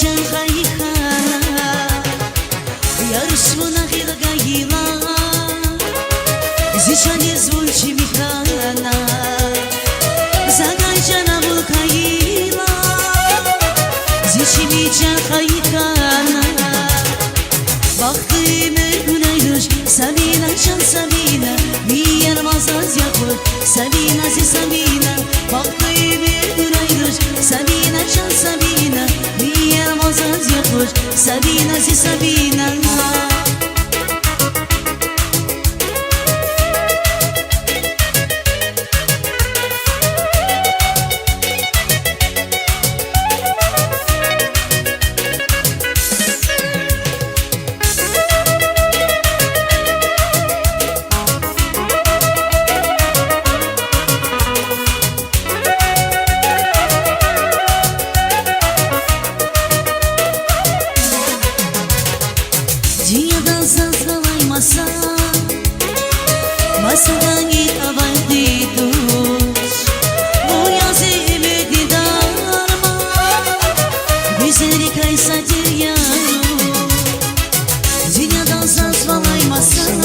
can hayhana Yarışmına hirgayla Zişani zvulçi mihrana Zagay cana bulkayla Zişimi can hayhana Baktığımı güneyluş Sabina can Sabina Miyar mazaz yapır Sabina zi Sabina Baktığımı güneyluş Sabina can Sabina Miyar mazaz yapır Sabina zi Sabina Dünyadan sazlalaymasan Masadan git avaydı dost Bu yazı emedi darma Güzellik kaysadır yavrum Dünyadan sazlalaymasan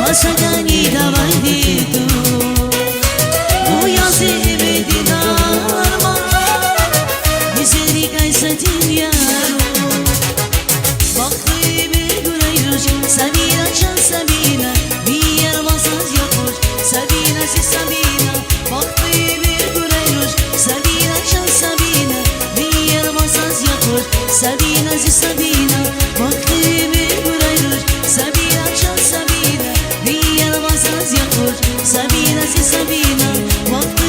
Masadan git avaydı dost Bu yazı emedi darma Güzellik kaysadır yavrum Sabina can Sabina Bir yer masaz yapır Sabina zi Sabina Baktığı bir güreyoş Sabina can Sabina Bir yer masaz yapır Sabina zi Sabina Baktığı bir güreyoş Sabina can Sabina Bir yer masaz yapır Sabina zi Sabina Baktığı